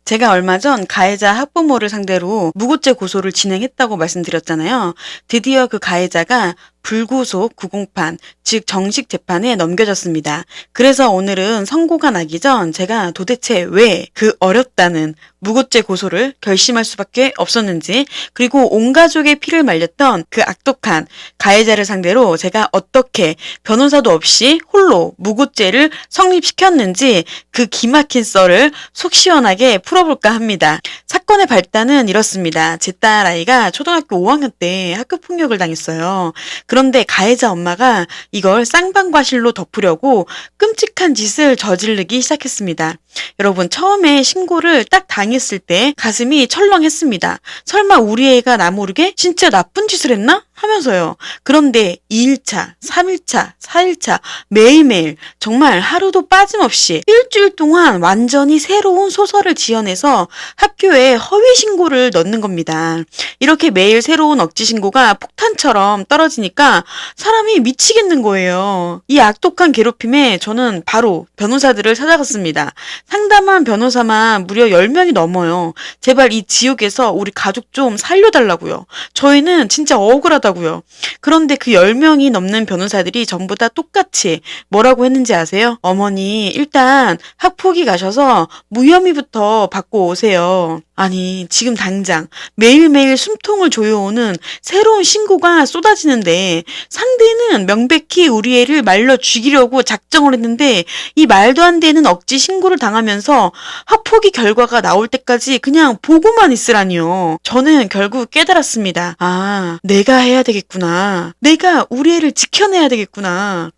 제가 얼마 전 가해자 학부모를 상대로 무고죄 고소를 진행했다고 말씀드렸잖아요. 드디어 그 가해자가 불구속 구공판, 즉 정식 재판에 넘겨졌습니다. 그래서 오늘은 선고가 나기 전 제가 도대체 왜 그 어렵다는 무고죄 고소를 결심할 수밖에 없었는지, 그리고 온 가족의 피를 말렸던 그 악독한 가해자를 상대로 제가 어떻게 변호사도 없이 홀로 무고죄를 성립시켰는지 그 기막힌 썰을 속 시원하게 풀어볼까 합니다. 사건의 발단은 이렇습니다. 제 딸아이가 초등학교 5학년 때 학교폭력을 당했어요. 그런데 가해자 엄마가 이걸 쌍방과실로 덮으려고 끔찍한 짓을 저지르기 시작했습니다. 여러분, 처음에 신고를 딱 당했을 때 가슴이 철렁했습니다. 설마 우리 애가 나 모르게 진짜 나쁜 짓을 했나? 하면서요. 그런데 2일차, 3일차, 4일차 매일매일 정말 하루도 빠짐없이 일주일 동안 완전히 새로운 소설을 지어내서 학교에 허위 신고를 넣는 겁니다. 이렇게 매일 새로운 억지 신고가 폭탄처럼 떨어지니까 사람이 미치겠는 거예요. 이 악독한 괴롭힘에 저는 바로 변호사들을 찾아갔습니다. 상담한 변호사만 무려 10명이 넘어요. 제발 이 지옥에서 우리 가족 좀 살려달라고요. 저희는 진짜 억울하다고요. 그런데 그 10명이 넘는 변호사들이 전부 다 똑같이 뭐라고 했는지 아세요? 어머니, 일단 학폭위 가셔서 무혐의부터 받고 오세요. 아니, 지금 당장 매일매일 숨통을 조여오는 새로운 신고가 쏟아지는데 상대는 명백히 우리 애를 말려 죽이려고 작정을 했는데 이 말도 안 되는 억지 신고를 당하면서 학폭위 결과가 나올 때까지 그냥 보고만 있으라니요. 저는 결국 깨달았습니다. 아, 내가 해야 되겠구나. 내가 우리 애를 지켜내야 되겠구나.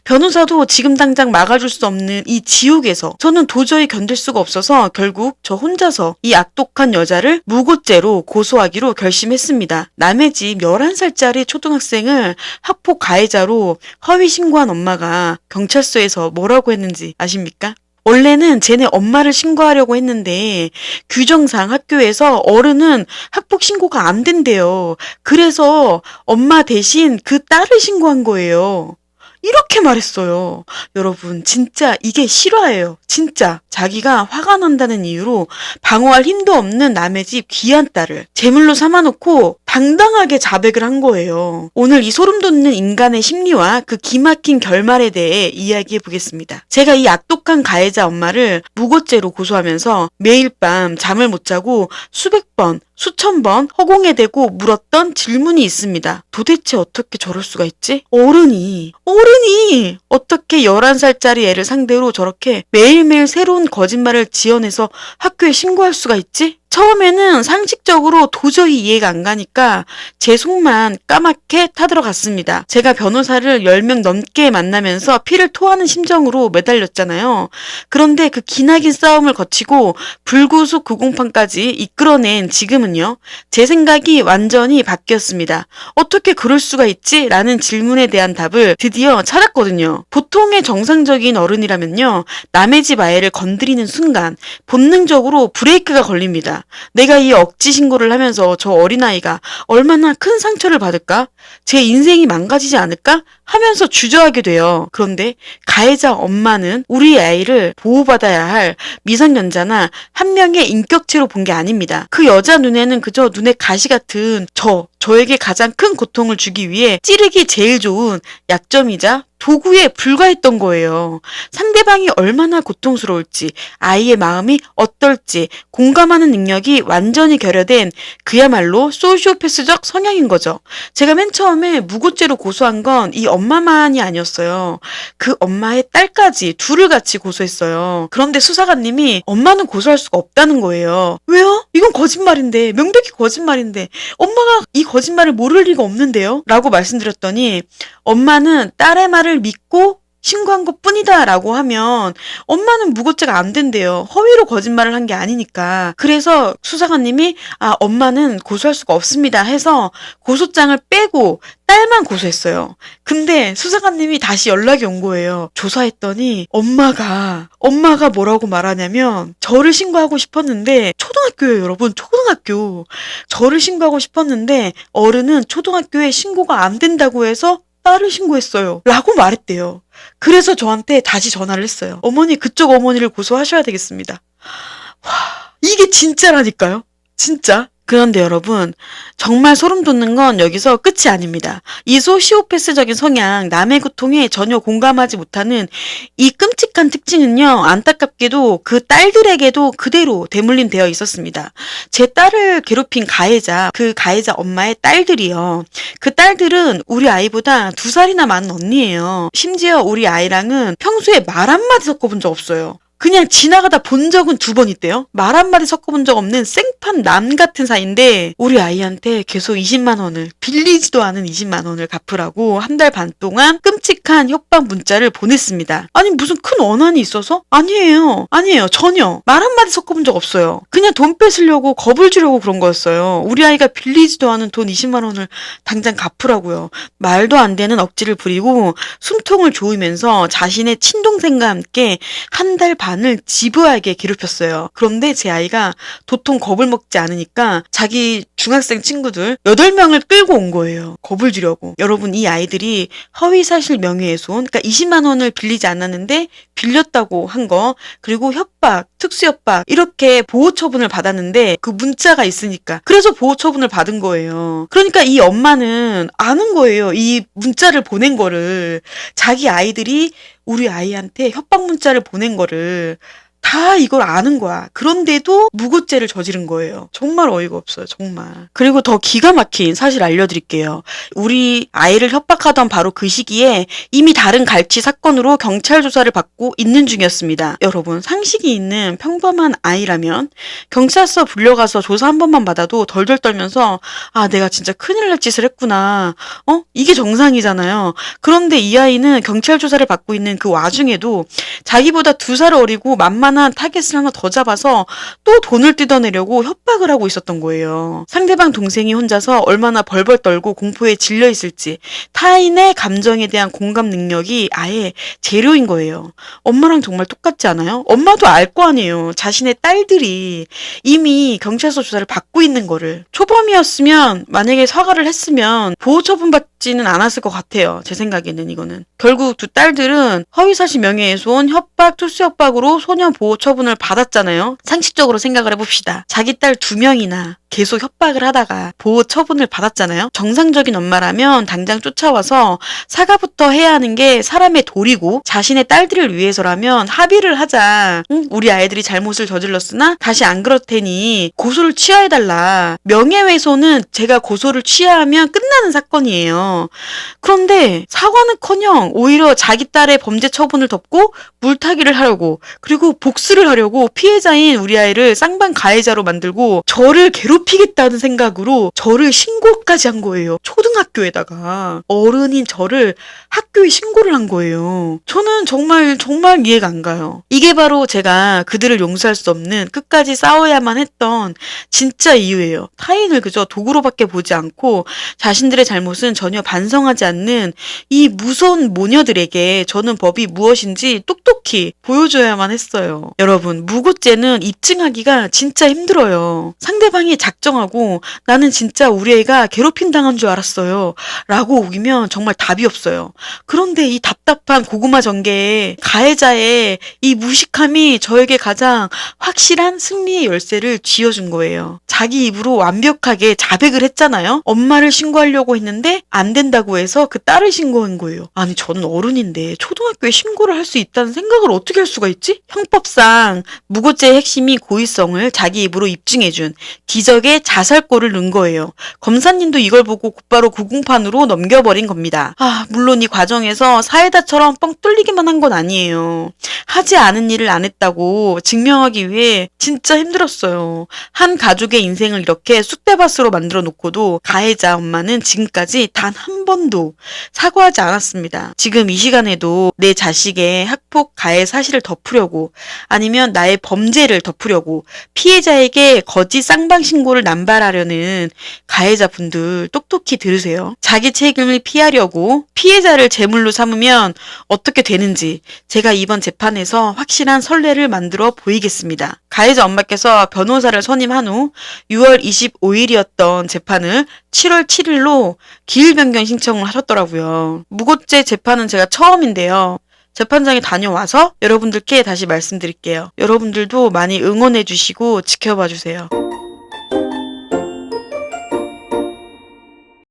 변호사도 지금 당장 막아줄 수 없는 이 지옥에서 저는 도저히 견딜 수가 없어서 결국 저 혼자서 이 악독한 여자를 무고죄로 고소하기로 결심했습니다. 남의 집 11살짜리 초등학생을 학폭 가해자로 허위 신고한 엄마가 경찰서에서 뭐라고 했는지 아십니까? 원래는 쟤네 엄마를 신고하려고 했는데 규정상 학교에서 어른은 학폭 신고가 안 된대요. 그래서 엄마 대신 그 딸을 신고한 거예요. 이렇게 말했어요. 여러분, 진짜 이게 실화예요. 진짜 자기가 화가 난다는 이유로 방어할 힘도 없는 남의 집 귀한 딸을 제물로 삼아놓고 당당하게 자백을 한 거예요. 오늘 이 소름 돋는 인간의 심리와 그 기막힌 결말에 대해 이야기해 보겠습니다. 제가 이 악독한 가해자 엄마를 무고죄로 고소하면서 매일 밤 잠을 못 자고 수백 번, 수천 번 허공에 대고 물었던 질문이 있습니다. 도대체 어떻게 저럴 수가 있지? 어른이 어떻게 11살짜리 애를 상대로 저렇게 매일매일 새로운 거짓말을 지어내서 학교에 신고할 수가 있지? 처음에는 상식적으로 도저히 이해가 안 가니까 제 속만 까맣게 타들어갔습니다. 제가 변호사를 10명 넘게 만나면서 피를 토하는 심정으로 매달렸잖아요. 그런데 그 기나긴 싸움을 거치고 불구속 구공판까지 이끌어낸 지금은요. 제 생각이 완전히 바뀌었습니다. 어떻게 그럴 수가 있지? 라는 질문에 대한 답을 드디어 찾았거든요. 보통의 정상적인 어른이라면요. 남의 집 아이를 건드리는 순간 본능적으로 브레이크가 걸립니다. 내가 이 억지 신고를 하면서 저 어린아이가 얼마나 큰 상처를 받을까? 제 인생이 망가지지 않을까? 하면서 주저하게 돼요. 그런데 가해자 엄마는 우리 아이를 보호받아야 할 미성년자나 한 명의 인격체로 본 게 아닙니다. 그 여자 눈에는 그저 눈에 가시 같은 저에게 가장 큰 고통을 주기 위해 찌르기 제일 좋은 약점이자 도구에 불과했던 거예요. 상대방이 얼마나 고통스러울지, 아이의 마음이 어떨지 공감하는 능력이 완전히 결여된 그야말로 소시오패스적 성향인 거죠. 제가 맨 처음에 무고죄로 고소한 건 이 엄마만이 아니었어요. 그 엄마의 딸까지 둘을 같이 고소했어요. 그런데 수사관님이 엄마는 고소할 수가 없다는 거예요. 왜요? 이건 거짓말인데, 명백히 거짓말인데 엄마가 이 거짓말을 모를 리가 없는데요? 라고 말씀드렸더니 엄마는 딸의 말을 믿고 신고한 것 뿐이다 라고 하면 엄마는 무고죄가 안 된대요. 허위로 거짓말을 한 게 아니니까. 그래서 수사관님이 엄마는 고소할 수가 없습니다 해서 고소장을 빼고 딸만 고소했어요. 근데 수사관님이 다시 연락이 온 거예요. 조사했더니 엄마가 뭐라고 말하냐면 저를 신고하고 싶었는데 초등학교예요, 여러분. 초등학교. 저를 신고하고 싶었는데 어른은 초등학교에 신고가 안 된다고 해서 딸을 신고했어요. 라고 말했대요. 그래서 저한테 다시 전화를 했어요. 어머니, 그쪽 어머니를 고소하셔야 되겠습니다. 와, 이게 진짜라니까요. 진짜. 그런데 여러분, 정말 소름 돋는 건 여기서 끝이 아닙니다. 이 소시오패스적인 성향, 남의 고통에 전혀 공감하지 못하는 이 끔찍한 특징은요, 안타깝게도 그 딸들에게도 그대로 대물림되어 있었습니다. 제 딸을 괴롭힌 가해자, 그 가해자 엄마의 딸들이요. 그 딸들은 우리 아이보다 2살이나 많은 언니예요. 심지어 우리 아이랑은 평소에 말 한마디 섞어본 적 없어요. 그냥 지나가다 본 적은 2번 있대요. 말 한마디 섞어본 적 없는 생판 남 같은 사이인데 우리 아이한테 계속 20만 원을, 빌리지도 않은 20만 원을 갚으라고 1달 반 동안 끔찍한 협박 문자를 보냈습니다. 아니 무슨 큰 원한이 있어서? 아니에요. 전혀. 말 한마디 섞어본 적 없어요. 그냥 돈 뺏으려고 겁을 주려고 그런 거였어요. 우리 아이가 빌리지도 않은 돈 20만 원을 당장 갚으라고요. 말도 안 되는 억지를 부리고 숨통을 조이면서 자신의 친동생과 함께 1달 반을 집요하게 괴롭혔어요. 그런데 제 아이가 도통 겁을 먹지 않으니까 자기 중학생 친구들 8명을 끌고 온 거예요. 겁을 주려고. 여러분, 이 아이들이 허위사실 명예훼손, 그러니까 20만 원을 빌리지 않았는데 빌렸다고 한 거, 그리고 협박, 특수협박 이렇게 보호처분을 받았는데 그 문자가 있으니까 그래서 보호처분을 받은 거예요. 그러니까 이 엄마는 아는 거예요. 이 문자를 보낸 거를. 자기 아이들이 우리 아이한테 협박 문자를 보낸 거를 다 이걸 아는 거야. 그런데도 무고죄를 저지른 거예요. 정말 어이가 없어요. 정말. 그리고 더 기가 막힌 사실 알려드릴게요. 우리 아이를 협박하던 바로 그 시기에 이미 다른 갈취 사건으로 경찰 조사를 받고 있는 중이었습니다. 여러분, 상식이 있는 평범한 아이라면 경찰서 불려가서 조사 한 번만 받아도 덜덜 떨면서 아, 내가 진짜 큰일 날 짓을 했구나. 이게 정상이잖아요. 그런데 이 아이는 경찰 조사를 받고 있는 그 와중에도 자기보다 2살 어리고 만만한 타겟을 하나 더 잡아서 또 돈을 뜯어내려고 협박을 하고 있었던 거예요. 상대방 동생이 혼자서 얼마나 벌벌 떨고 공포에 질려 있을지 타인의 감정에 대한 공감 능력이 아예 제로인 거예요. 엄마랑 정말 똑같지 않아요? 엄마도 알 거 아니에요. 자신의 딸들이 이미 경찰서 조사를 받고 있는 거를. 초범이었으면 만약에 사과를 했으면 보호처분 받지는 않았을 것 같아요. 제 생각에는 이거는. 결국 2 딸들은 허위사실 명예훼손, 협박, 특수협박으로 소년 보호처분을 받았잖아요. 상식적으로 생각을 해봅시다. 자기 딸 2명이나 계속 협박을 하다가 보호 처분을 받았잖아요. 정상적인 엄마라면 당장 쫓아와서 사과부터 해야 하는 게 사람의 도리고 자신의 딸들을 위해서라면 합의를 하자. 응? 우리 아이들이 잘못을 저질렀으나 다시 안 그럴 테니 고소를 취하해달라. 명예훼손은 제가 고소를 취하하면 끝나는 사건이에요. 그런데 사과는커녕 오히려 자기 딸의 범죄 처분을 덮고 물타기를 하려고 그리고 복수를 하려고 피해자인 우리 아이를 쌍방 가해자로 만들고 저를 괴롭히겠다는 생각으로 저를 신고까지 한 거예요. 초등학교에다가 어른인 저를 학교에 신고를 한 거예요. 저는 정말 이해가 안 가요. 이게 바로 제가 그들을 용서할 수 없는 끝까지 싸워야만 했던 진짜 이유예요. 타인을 그저 도구로밖에 보지 않고 자신들의 잘못은 전혀 반성하지 않는 이 무서운 모녀들에게 저는 법이 무엇인지 똑똑히 보여줘야만 했어요. 여러분, 무고죄는 입증하기가 진짜 힘들어요. 상대방이 작정하고 나는 진짜 우리 애가 괴롭힘 당한 줄 알았어요 라고 우기면 정말 답이 없어요. 그런데 이 답답한 고구마 전개에 가해자의 이 무식함이 저에게 가장 확실한 승리의 열쇠를 쥐어준 거예요. 자기 입으로 완벽하게 자백을 했잖아요. 엄마를 신고하려고 했는데 안 된다고 해서 그 딸을 신고한 거예요. 아니, 저는 어른인데 초등학교에 신고를 할 수 있다는 생각을 어떻게 할 수가 있지? 형법상 무고죄의 핵심이 고의성을 자기 입으로 입증해준 기적의 자살골을 넣은 거예요. 검사님도 이걸 보고 곧바로 구공판으로 넘겨버린 겁니다. 물론 이 과정에서 사이다처럼 뻥 뚫리기만 한 건 아니에요. 하지 않은 일을 안 했다고 증명하기 위해 진짜 힘들었어요. 한 가족의 인생을 이렇게 쑥대밭으로 만들어 놓고도 가해자 엄마는 지금까지 단 한 번도 사과하지 않았습니다. 지금 이 시간에도 내 자식의 학폭 가해 사실을 덮으려고 아니면 나의 범죄를 덮으려고 피해자에게 거짓 쌍방 신고를 남발하려는 가해자분들 똑똑히 들으세요. 자기 책임을 피하려고 피해자를 제물로 삼으면 어떻게 되는지 제가 이번 재판에서 확실한 선례를 만들어 보이겠습니다. 가해자 엄마께서 변호사를 선임한 후 6월 25일이었던 재판을 7월 7일로 기일 변경 신청을 하셨더라고요. 무고죄 재판은 제가 처음인데요. 재판장에 다녀와서 여러분들께 다시 말씀드릴게요. 여러분들도 많이 응원해 주시고 지켜봐 주세요.